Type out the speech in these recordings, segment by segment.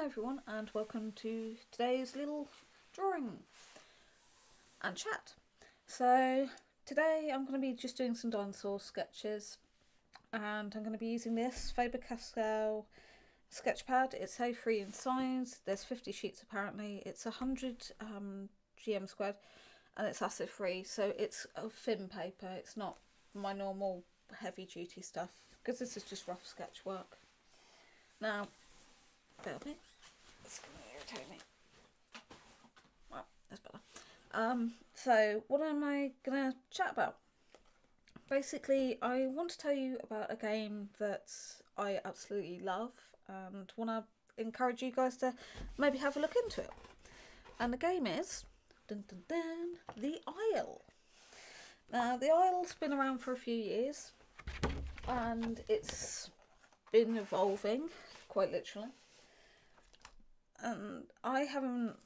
Hi everyone, and welcome to today's little drawing and chat. So today I'm going to be just doing some dinosaur sketches, and I'm going to be using this Faber-Castell sketchpad. It's A3 in size. There's 50 sheets apparently. It's 100 GM squared, and it's acid free, so it's a thin paper. It's not my normal heavy duty stuff because this is just rough sketch work. Now, bear with me. It's going to irritate me. Well, that's better. So what am I going to chat about? Basically, I want to tell you about a game that I absolutely love and want to encourage you guys to maybe have a look into it. And the game is dun, dun, dun, The Isle. Now, The Isle's been around for a few years and it's been evolving, quite literally. And I haven't,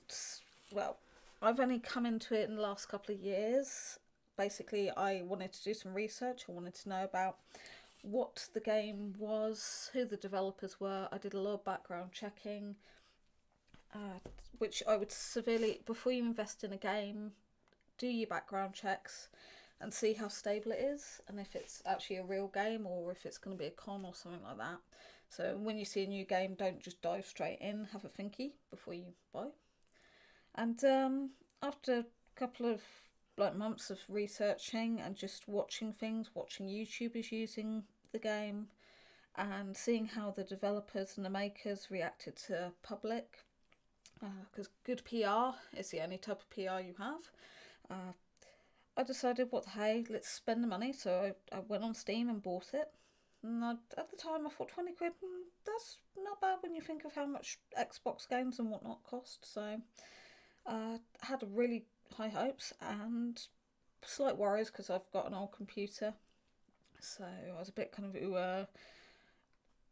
well, I've only come into it in the last couple of years. Basically, I wanted to do some research. I wanted to know about what the game was, who the developers were. I did a lot of background checking, which I would severely, before you invest in a game, do your background checks and see how stable it is and if it's actually a real game or if it's going to be a con or something like that. So when you see a new game, don't just dive straight in, have a thinky before you buy. And after a couple of months of researching and just watching things, watching YouTubers using the game and seeing how the developers and the makers reacted to public, because good PR is the only type of PR you have, I decided, what the hey, let's spend the money. So I went on Steam and bought it. And at the time I thought 20 quid, that's not bad when you think of how much Xbox games and whatnot cost. So I had really high hopes and slight worries because I've got an old computer. So I was a bit kind of,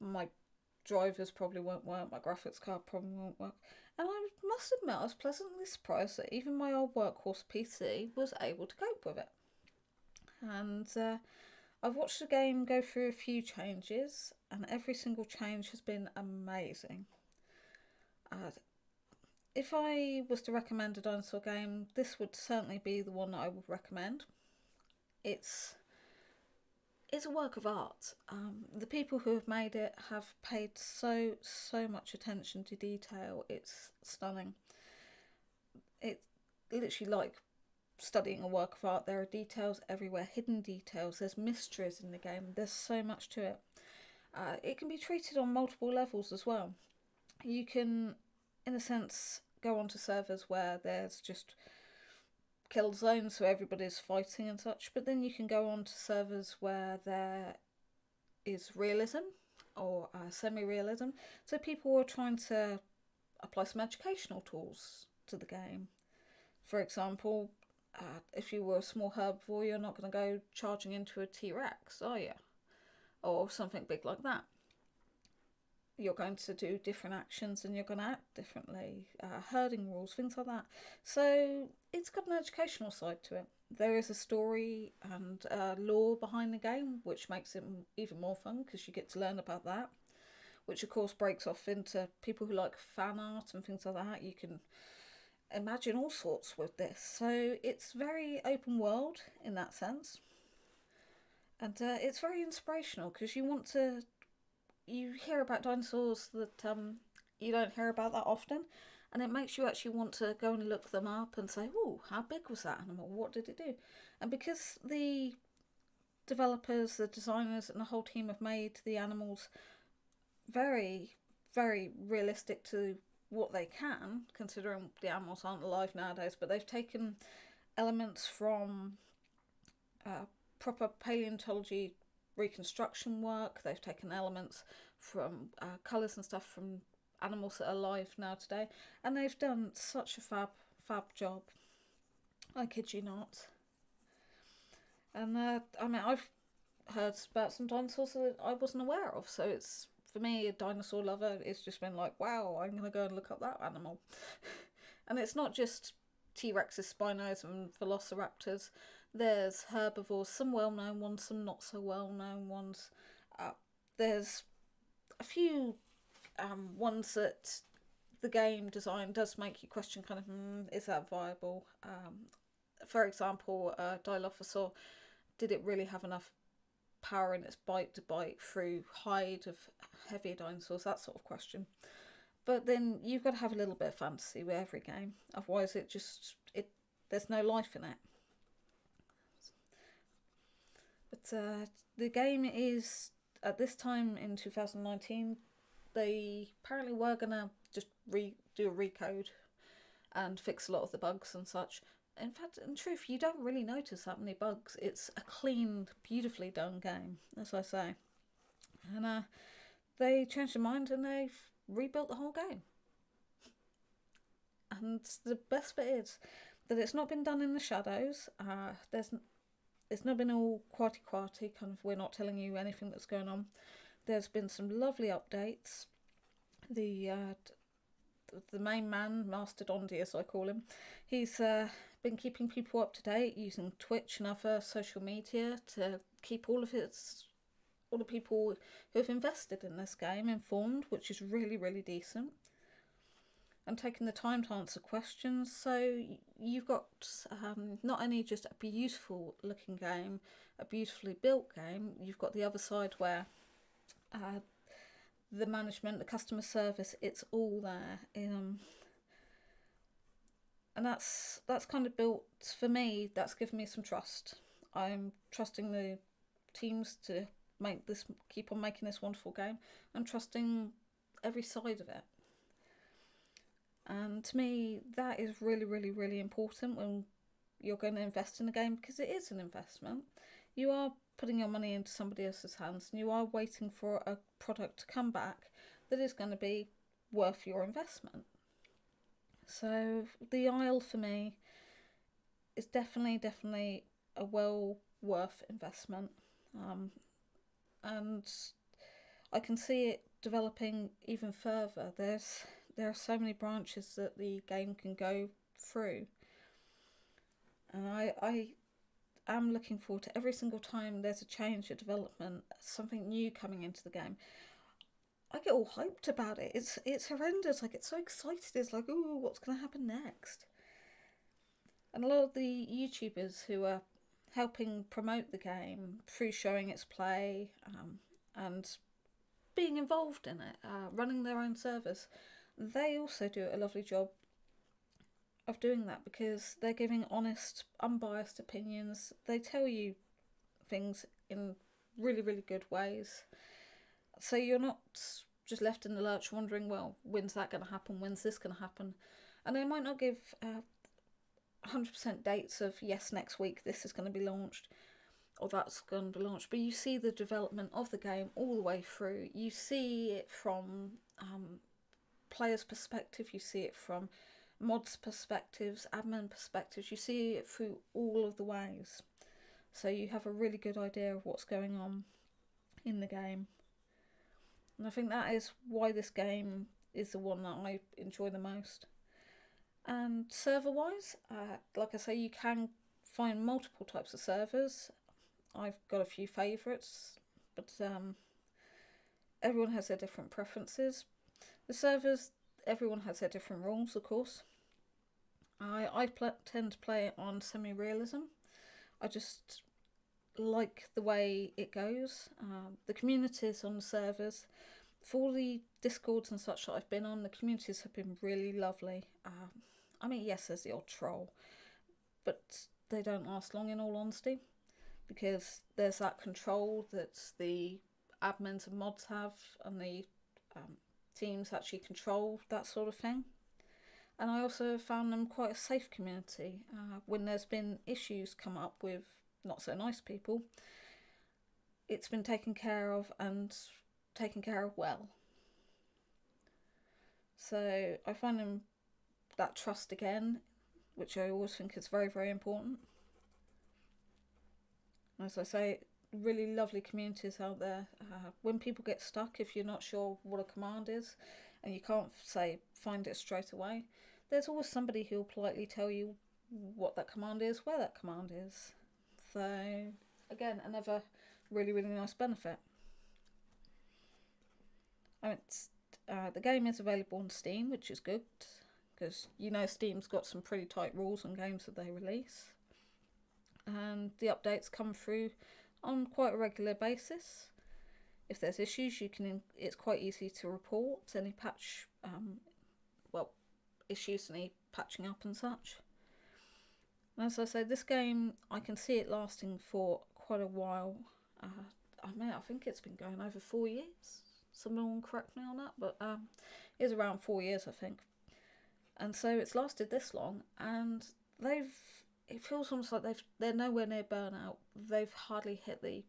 my drivers probably won't work, my graphics card probably won't work. And I must admit, I was pleasantly surprised that even my old workhorse PC was able to cope with it. And I've watched the game go through a few changes, and every single change has been amazing. If I was to recommend a dinosaur game, this would certainly be the one that I would recommend. It's a work of art. The people who have made it have paid so much attention to detail. It's stunning. It's literally like studying a work of art. There are details everywhere, hidden details. There's mysteries in the game. There's so much to it. It can be treated on multiple levels as well. You can, in a sense, go onto servers where there's just kill zones, so everybody's fighting and such, but then you can go on to servers where there is realism or semi-realism. So people are trying to apply some educational tools to the game. For example, if you were a small herbivore, you're not going to go charging into a T-Rex, are you? Or something big like that. You're going to do different actions and you're going to act differently. Herding rules, things like that. So it's got an educational side to it. There is a story and lore behind the game, which makes it even more fun because you get to learn about that. Which of course breaks off into people who like fan art and things like that. You can imagine all sorts with this. So it's very open world in that sense. And it's very inspirational because you hear about dinosaurs that you don't hear about that often, and it makes you actually want to go and look them up and say, oh, how big was that animal? What did it do? And because the developers, the designers, and the whole team have made the animals very, very realistic to what they can, considering the animals aren't alive nowadays, but they've taken elements from proper paleontology reconstruction work. They've taken elements from colours and stuff from animals that are alive now today, and they've done such a fab job. I kid you not. And I mean, I've heard about some dinosaurs that I wasn't aware of, so it's, for me, a dinosaur lover, it's just been like, wow, I'm going to go and look up that animal. And it's not just T-Rexes, Spinos and Velociraptors. There's herbivores, some well-known ones, some not so well-known ones. There's a few ones that the game design does make you question kind of, is that viable? For example, Dilophosaur, did it really have enough power in its bite to bite through hide of heavier dinosaurs? That sort of question. But then you've got to have a little bit of fantasy with every game, otherwise there's no life in it. But the game is, at this time in 2019, they apparently were gonna just do a recode and fix a lot of the bugs and such. In fact, in truth, you don't really notice that many bugs. It's a clean, beautifully done game, as I say. And they changed their mind and they've rebuilt the whole game. And the best bit is that it's not been done in the shadows. It's not been all quatty, kind of, we're not telling you anything that's going on. There's been some lovely updates. The main man, Master Dondi as I call him, he's been keeping people up to date using Twitch and other social media to keep all the people who have invested in this game informed, which is really, really decent. And taking the time to answer questions, so you've got not only just a beautiful looking game, a beautifully built game, you've got the other side where the management, the customer service, it's all there. And that's kind of built, for me, that's given me some trust. I'm trusting the teams to keep on making this wonderful game. I'm trusting every side of it. And to me, that is really, really, really important when you're going to invest in a game, because it is an investment. You are putting your money into somebody else's hands and you are waiting for a product to come back that is going to be worth your investment. So the Isle for me is definitely a well worth investment. And I can see it developing even further. There are so many branches that the game can go through. And I am looking forward to every single time there's a change, a development, something new coming into the game. I get all hyped about it. It's horrendous. I get so excited. It's like, ooh, what's going to happen next? And a lot of the YouTubers who are helping promote the game through showing its play and being involved in it, running their own servers, they also do a lovely job of doing that, because they're giving honest, unbiased opinions. They tell you things in really, really good ways. So you're not just left in the lurch wondering, well, when's that going to happen? When's this going to happen? And they might not give 100% dates of, yes, next week this is going to be launched or that's going to be launched. But you see the development of the game all the way through. You see it from players' perspective. You see it from mods' perspectives, admin perspectives. You see it through all of the ways. So you have a really good idea of what's going on in the game. And I think that is why this game is the one that I enjoy the most. And server-wise, like I say, you can find multiple types of servers. I've got a few favourites, but everyone has their different preferences. The servers, everyone has their different rules, of course. I tend to play it on semi-realism. I just like the way it goes. The communities on the servers, for all the discords and such that I've been on, the communities have been really lovely. I mean, yes, there's the odd troll, but they don't last long, in all honesty, because there's that control that the admins and mods have, and the teams actually control that sort of thing. And I also found them quite a safe community. When there's been issues come up with not so nice people, it's been taken care of, and taken care of well. So I find them that trust again, which I always think is very, very important. As I say, really lovely communities out there. When people get stuck, if you're not sure what a command is and you can't find it straight away, there's always somebody who'll politely tell you what that command is, where that command is. So again, another really, really nice benefit. I mean, The game is available on Steam, which is good, because you know Steam's got some pretty tight rules on games that they release. And the updates come through on quite a regular basis. If there's issues, it's quite easy to report any patch, issues need patching up and such. And as I say, this game, I can see it lasting for quite a while. I think it's been going over 4 years. Someone will correct me on that, but it's around 4 years, I think. And so it's lasted this long, and it feels almost like they're nowhere near burnout. They've hardly hit the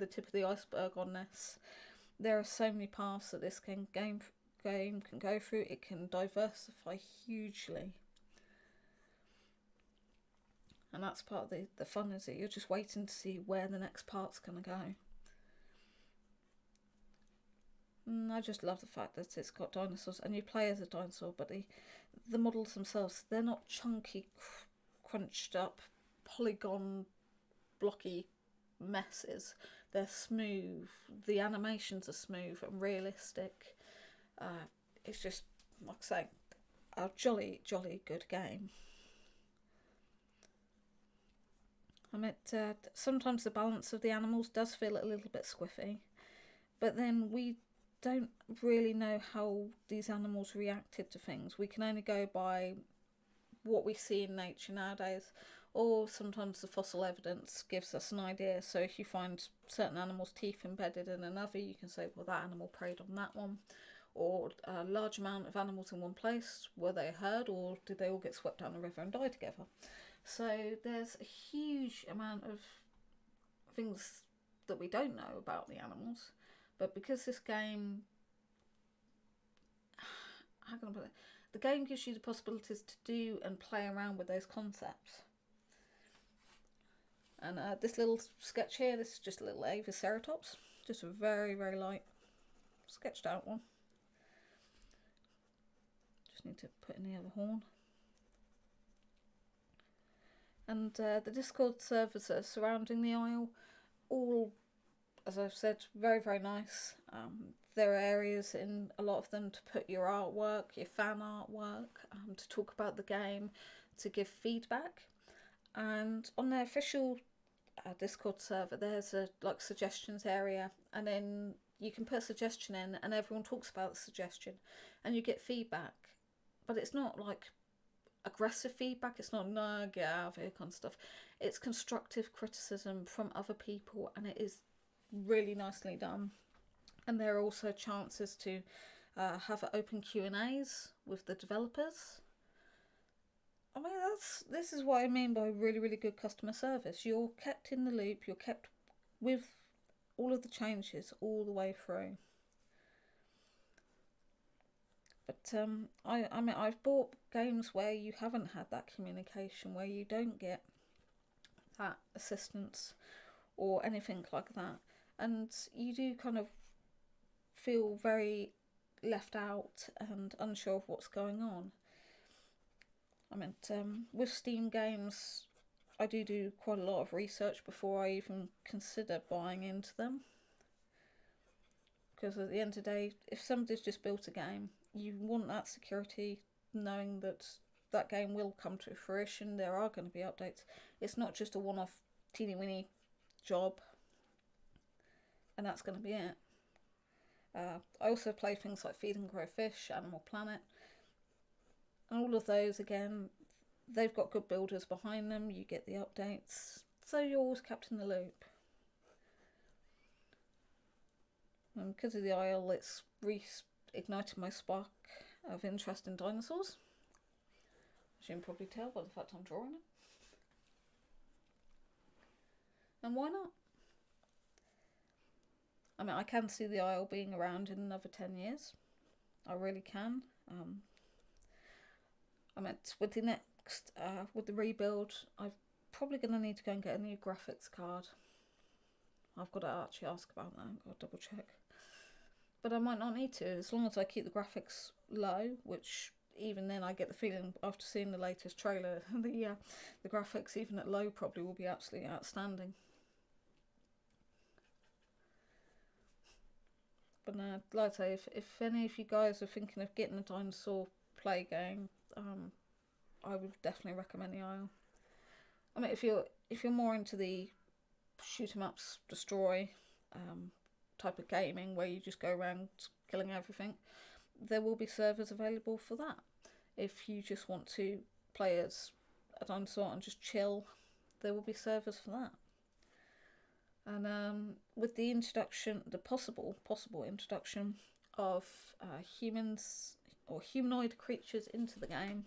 tip of the iceberg on this. There are so many paths that this game can go through. It can diversify hugely. And that's part of the fun, is that you're just waiting to see where the next part's going to go. And I just love the fact that it's got dinosaurs, and you play as a dinosaur, but the models themselves, they're not chunky, crunched up, polygon, blocky messes. They're smooth. The animations are smooth and realistic. It's just, like I say, a jolly, jolly good game. Sometimes the balance of the animals does feel a little bit squiffy, but then we don't really know how these animals reacted to things. We can only go by what we see in nature nowadays, or sometimes the fossil evidence gives us an idea. So if you find certain animals' teeth embedded in another, you can say, well, that animal preyed on that one. Or a large amount of animals in one place, were they a herd, or did they all get swept down the river and die together? So there's a huge amount of things that we don't know about the animals. But because this game, how can I put it? The game gives you the possibilities to do and play around with those concepts. And this little sketch here, this is just a little avaceratops. Just a very, very light sketched out one. Just need to put in the other horn. And the Discord servers that are surrounding the isle, all, as I've said, very, very nice. There are areas in a lot of them to put your artwork, your fan artwork, to talk about the game, to give feedback. And on their official Discord server, there's a suggestions area, and then you can put a suggestion in, and everyone talks about the suggestion, and you get feedback. But it's not like aggressive feedback. It's not no, get out of here kind of stuff. It's constructive criticism from other people, and it is really nicely done. And there are also chances to have open Q&As with the developers. I mean, this is what I mean by really, really good customer service. You're kept in the loop. You're kept with all of the changes all the way through. But I've bought games where you haven't had that communication, where you don't get that assistance or anything like that, and you do kind of feel very left out and unsure of what's going on. With Steam games, I do quite a lot of research before I even consider buying into them. Because at the end of the day, if somebody's just built a game, you want that security, knowing that that game will come to fruition. There are going to be updates. It's not just a one-off teeny-weeny job, and that's going to be it. I also play things like Feed and Grow Fish, Animal Planet, and all of those, again, they've got good builders behind them. You get the updates, so you're always kept in the loop. And because of the Isle, it's reignited my spark of interest in dinosaurs. As you can probably tell by the fact I'm drawing it. And why not? I can see the Isle being around in another 10 years. I really can. With the next, with the rebuild, I'm probably going to need to go and get a new graphics card. I've got to actually ask about that. I've got to double check. But I might not need to, as long as I keep the graphics low, which even then I get the feeling after seeing the latest trailer, the graphics even at low probably will be absolutely outstanding. But no, like I say, if any of you guys are thinking of getting a dinosaur play game, I would definitely recommend the Isle. I mean, if you're more into the shoot 'em ups, destroy type of gaming where you just go around killing everything, there will be servers available for that. If you just want to play as a dinosaur and just chill, there will be servers for that. And with the introduction, the possible introduction of humans or humanoid creatures into the game,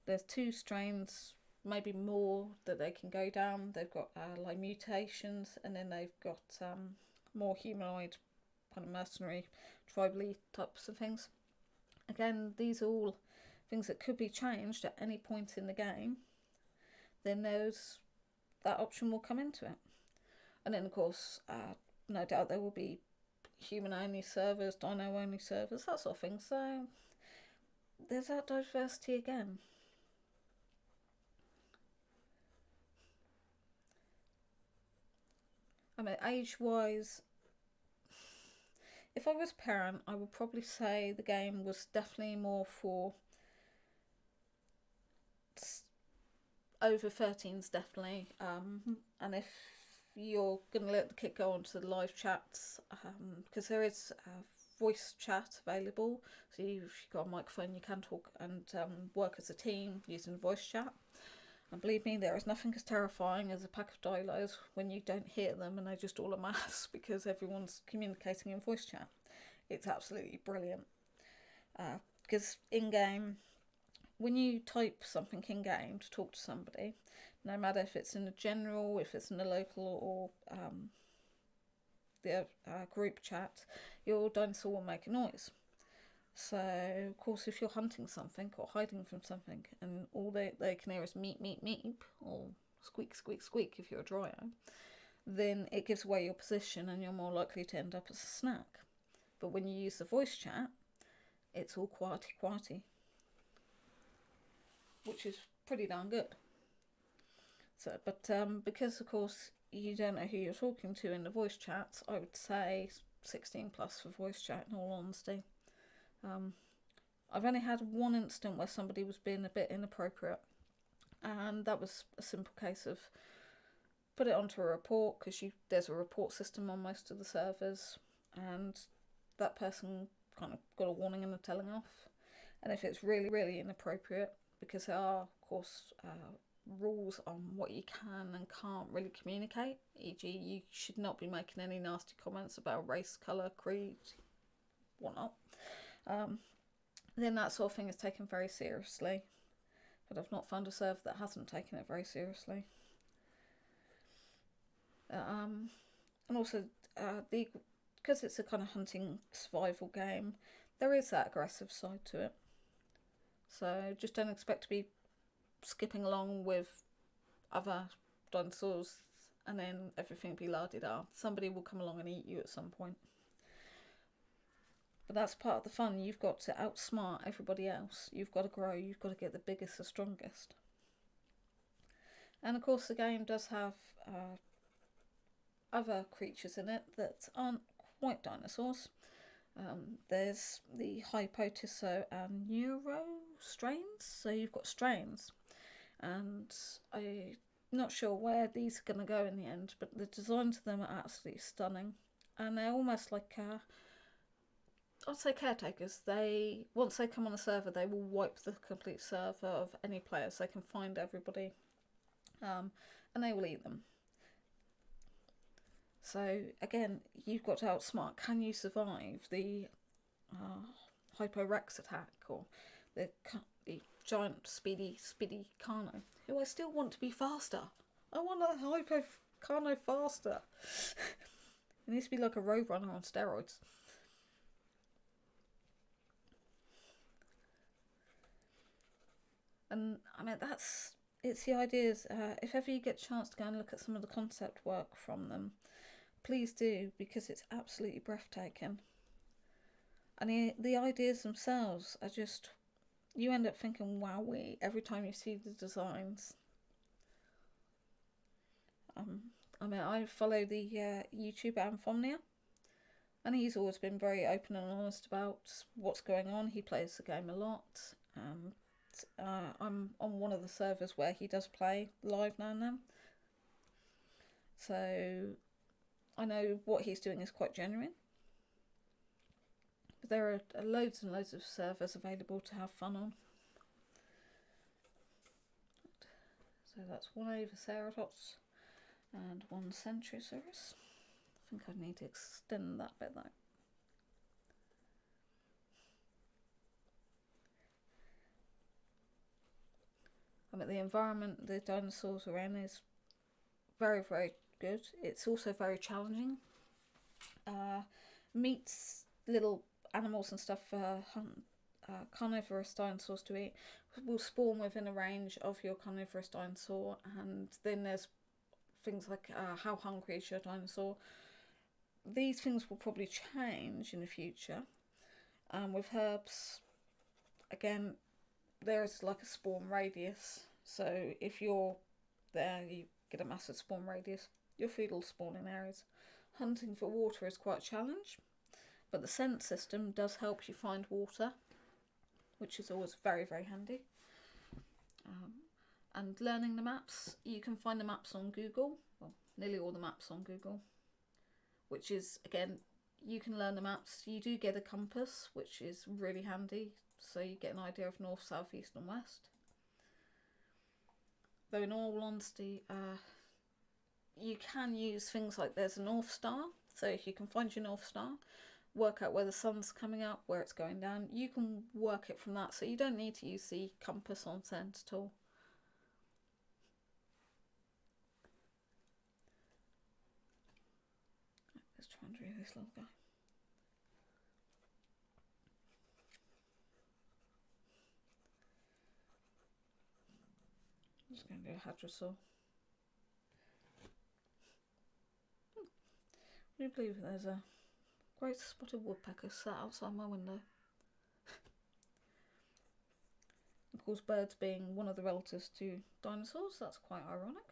there's 2 strains, maybe more, that they can go down. They've got like mutations, and then they've got more humanoid, kind of mercenary, tribally types of things. Again, these are all things that could be changed at any point in the game. Then that option will come into it. And then, of course, no doubt there will be human-only servers, dino-only servers, that sort of thing. So there's that diversity again. I mean, age-wise, if I was a parent, I would probably say the game was definitely more for over 13s, definitely. And if you're going to let the kid go onto the live chats, because there is voice chat available, so if you've got a microphone, you can talk and work as a team using voice chat. And believe me, there is nothing as terrifying as a pack of dinos when you don't hear them and they're just all a mass because everyone's communicating in voice chat. It's absolutely brilliant. Because in-game, when you type something in-game to talk to somebody, no matter if it's in a general, if it's in a local, or the group chat, your dinosaur will make a noise. So, of course, if you're hunting something or hiding from something and all they can hear is meep, meep, meep, or squeak, squeak, squeak if you're a dryo, then it gives away your position and you're more likely to end up as a snack. But when you use the voice chat, it's all quiety, quiety, which is pretty darn good. So, but because, of course, you don't know who you're talking to in the voice chats, I would say 16 plus for voice chat, in all honesty. I've only had one incident where somebody was being a bit inappropriate, and that was a simple case of put it onto a report, because there's a report system on most of the servers, and that person kind of got a warning and a telling off. And if it's really, really inappropriate, because there are, of course, rules on what you can and can't really communicate, e.g. you should not be making any nasty comments about race, colour, creed, whatnot, then that sort of thing is taken very seriously. But I've not found a server that hasn't taken it very seriously. And also, because it's a kind of hunting survival game, there is that aggressive side to it. So just don't expect to be skipping along with other dinosaurs and then everything be la-di-da. Somebody will come along and eat you at some point. But that's part of the fun. You've got to outsmart everybody else. You've got to grow. You've got to get the biggest, the strongest. And of course the game does have other creatures in it that aren't quite dinosaurs. There's the hypacrosaurus and neuro strains. So you've got strains. And I'm not sure where these are going to go in the end, but the designs of them are absolutely stunning. And they're almost like I'd say caretakers. Once they come on a server, they will wipe the complete server of any players. They can find everybody, and they will eat them. So again, you've got to outsmart. Can you survive the Hyporex attack or the giant speedy Carno? Who I still want to be faster. I want a Hypo Carno faster. It needs to be like a Roadrunner on steroids. And I mean, it's the ideas. If ever you get a chance to go and look at some of the concept work from them, please do, because it's absolutely breathtaking. And the ideas themselves are just, you end up thinking, wowee, every time you see the designs. I mean, I follow the YouTuber Amphomnia, And he's always been very open and honest about what's going on. He plays the game a lot. I'm on one of the servers where he does play live now and then. So I know what he's doing is quite genuine. But there are loads and loads of servers available to have fun on. So that's one avaceratops and one cedntrosaurus. I think I need to extend that bit though. I mean, the environment the dinosaurs are in is very, very good. It's also very challenging. Meats, little animals and stuff carnivorous dinosaurs to eat will spawn within a range of your carnivorous dinosaur, and then there's things like how hungry is your dinosaur. These things will probably change in the future. With herbs, again, there's like a spawn radius. So if you're there, you get a massive spawn radius. Your food will spawn in areas. Hunting for water is quite a challenge, but the scent system does help you find water, which is always very, very handy. And learning the maps, you can find the maps on Google, well, nearly all the maps on Google, which is, again, you can learn the maps. You do get a compass, which is really handy, so you get an idea of north, south, east and west. Though in all honesty, you can use things like there's a North Star, so if you can find your North Star, work out where the sun's coming up, where it's going down, you can work it from that, so you don't need to use the compass on scent at all. Let's try and draw this little guy. I'm just going to do a hadrosaur. I do believe there's a great spotted woodpecker sat outside my window. Of course, birds being one of the relatives to dinosaurs, that's quite ironic.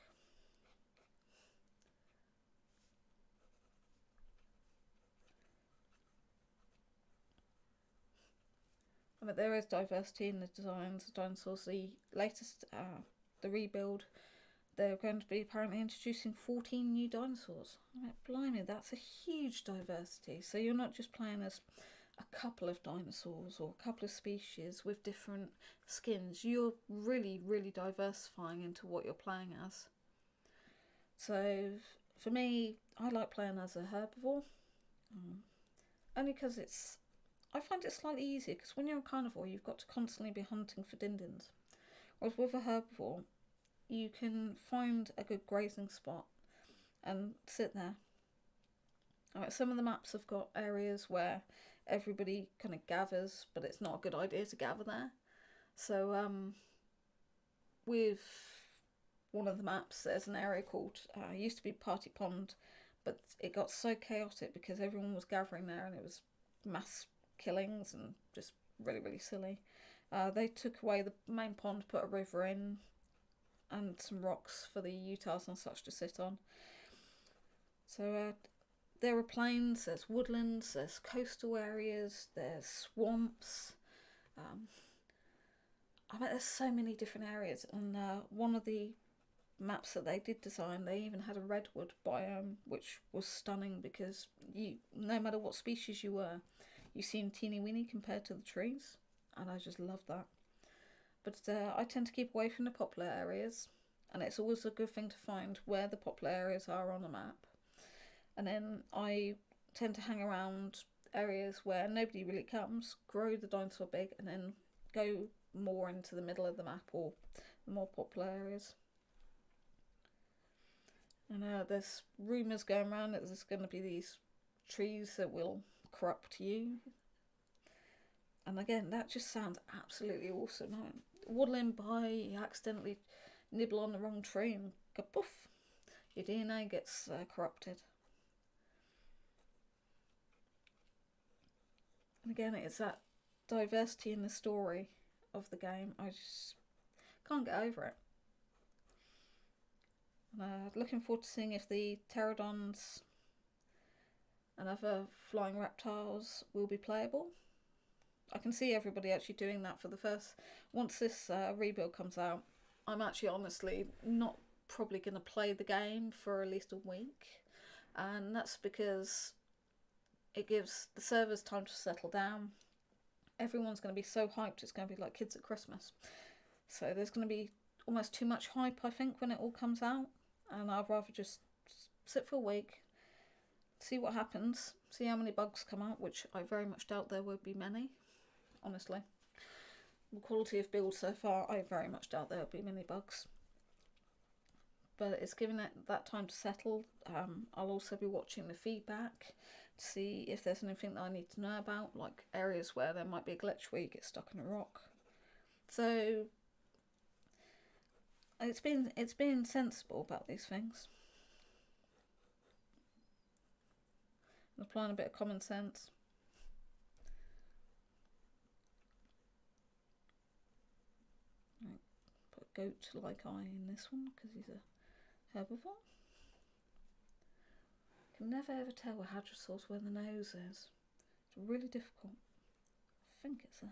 I mean, there is diversity in the designs of dinosaurs. The latest, the rebuild, they're going to be apparently introducing 14 new dinosaurs. I mean, blimey, that's a huge diversity. So you're not just playing as a couple of dinosaurs or a couple of species with different skins. You're really, really diversifying into what you're playing as. So for me, I like playing as a herbivore. Only because I find it slightly easier, because when you're a carnivore, you've got to constantly be hunting for dindins. Whereas with a herbivore, you can find a good grazing spot and sit there. Alright, some of the maps have got areas where everybody kind of gathers, but it's not a good idea to gather there. So with one of the maps, there's an area called, used to be Party Pond, but it got so chaotic because everyone was gathering there and it was mass killings and just really, really silly. They took away the main pond, put a river in and some rocks for the Utahs and such to sit on. So there are plains, there's woodlands, there's coastal areas, there's swamps. I bet there's so many different areas, and one of the maps that they did design, they even had a redwood biome, which was stunning because no matter what species you were, you seemed teeny weeny compared to the trees, and I just love that. But I tend to keep away from the popular areas, and it's always a good thing to find where the popular areas are on a map. And then I tend to hang around areas where nobody really comes, grow the dinosaur big, and then go more into the middle of the map or the more popular areas. And there's rumours going around that there's going to be these trees that will corrupt you. And again, that just sounds absolutely awesome. Waddling by, you accidentally nibble on the wrong tree and kaboof, your DNA gets corrupted. And again, it's that diversity in the story of the game. I just can't get over it. Looking forward to seeing if the pterodons and other flying reptiles will be playable. I can see everybody actually doing that for the first. Once this rebuild comes out, I'm actually honestly not probably going to play the game for at least a week, and that's because it gives the servers time to settle down. Everyone's going to be so hyped, it's going to be like kids at Christmas. So there's going to be almost too much hype, I think, when it all comes out, and I'd rather just sit for a week, see what happens, see how many bugs come out, which I very much doubt there will be many, honestly. The quality of build so far, I very much doubt there will be many bugs. But it's giving it that time to settle. I'll also be watching the feedback to see if there's anything that I need to know about, like areas where there might be a glitch where you get stuck in a rock. So it's been sensible about these things. And applying a bit of common sense. Right, put a goat-like eye in this one because he's a herbivore. Can never ever tell with hadrosaurs where the nose is. It's really difficult. I think it's there.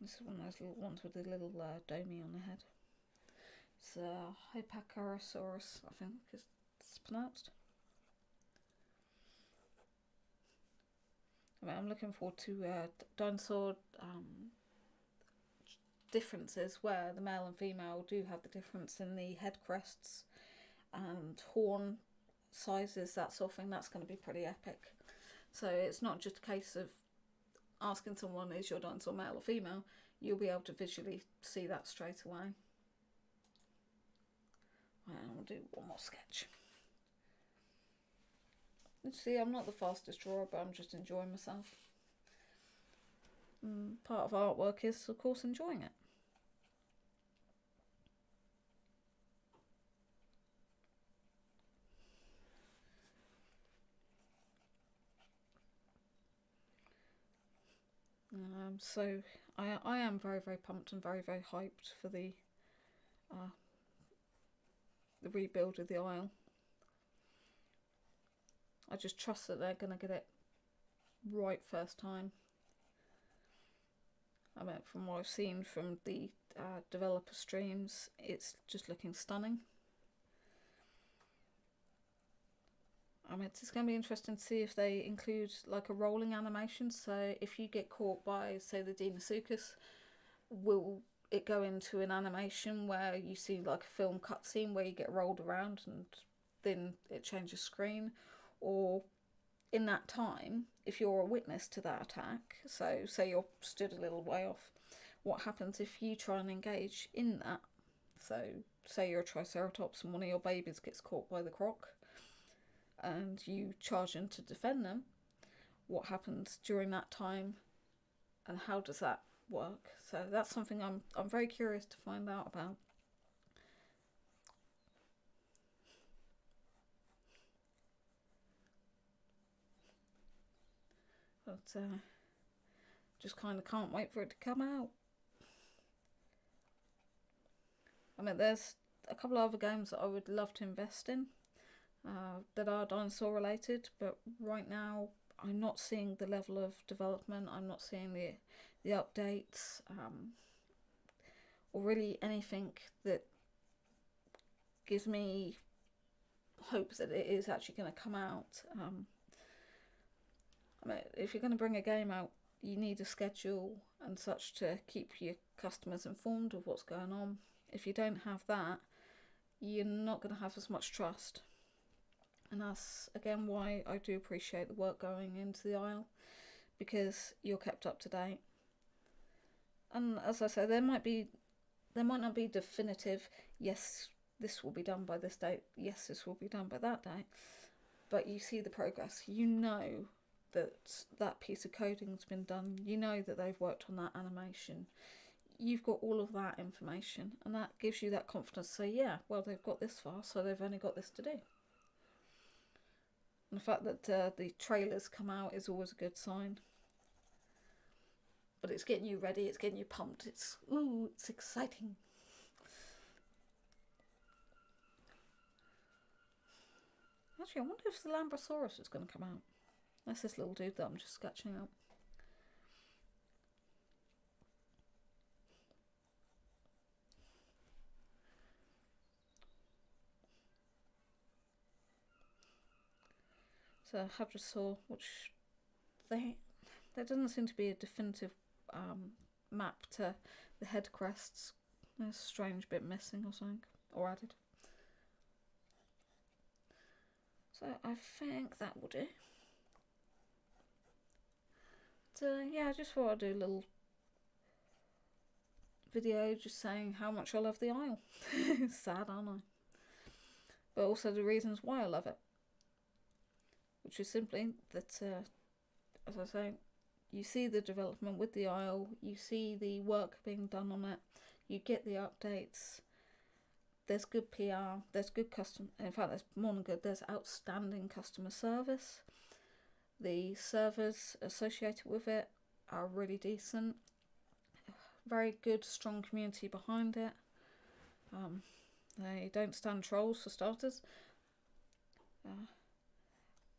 This is one of those little ones with the little domey on the head. It's hypacrosaurus, I think it's pronounced. I mean, I'm looking forward to dinosaur differences where the male and female do have the difference in the head crests and horn sizes, that sort of thing. That's going to be pretty epic. So it's not just a case of asking someone, is your dinosaur male or female? You'll be able to visually see that straight away. Right, I'll do one more sketch. See, I'm not the fastest drawer, but I'm just enjoying myself. Part of artwork is, of course, enjoying it. So I am very, very pumped and very, very hyped for the rebuild of the Isle. I just trust that they're going to get it right first time. I mean, from what I've seen from the developer streams, it's just looking stunning. I mean, it's going to be interesting to see if they include like a rolling animation. So if you get caught by, say, the Dinosaurus, will it go into an animation where you see like a film cutscene where you get rolled around and then it changes screen? Or in that time, if you're a witness to that attack, so say you're stood a little way off, what happens if you try and engage in that? So say you're a triceratops and one of your babies gets caught by the croc and you charge in to defend them, what happens during that time and how does that work? So that's something I'm very curious to find out about. But just kind of can't wait for it to come out. I mean, there's a couple of other games that I would love to invest in that are dinosaur related, but right now I'm not seeing the level of development. I'm not seeing the updates or really anything that gives me hope that it is actually going to come out. I mean, if you're going to bring a game out, you need a schedule and such to keep your customers informed of what's going on. If you don't have that, you're not going to have as much trust. And that's, again, why I do appreciate the work going into the Isle, because you're kept up to date. And as I say, there might not be definitive, yes, this will be done by this date, yes, this will be done by that date, but you see the progress. You know that piece of coding's been done. You know that they've worked on that animation. You've got all of that information, and that gives you that confidence to say, yeah, well, they've got this far, so they've only got this to do. And the fact that the trailers come out is always a good sign. But it's getting you ready, it's getting you pumped, it's exciting. Actually, I wonder if the Lambeosaurus is going to come out. That's this little dude that I'm just sketching out. So hadrosaur, which there doesn't seem to be a definitive map to the head crests. There's a strange bit missing or something, or added. So I think that will do. So yeah, I just thought I'd do a little video just saying how much I love the Isle. Sad, aren't I? But also the reasons why I love it. Which is simply that, as I say, you see the development with the Isle, you see the work being done on it, you get the updates, there's good PR, there's good in fact there's more than good, there's outstanding customer service. The servers associated with it are really decent. Very good, strong community behind it. They don't stand trolls for starters.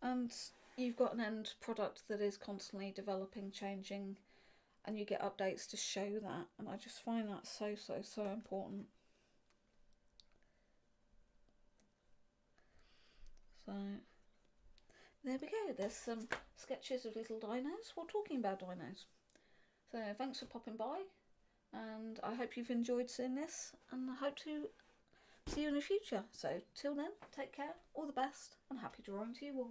And you've got an end product that is constantly developing, changing, and you get updates to show that. And I just find that so important. So there we go. There's some sketches of little dinos while talking about dinos. So thanks for popping by, and I hope you've enjoyed seeing this, and I hope to see you in the future. So till then, take care, all the best, and happy drawing to you all.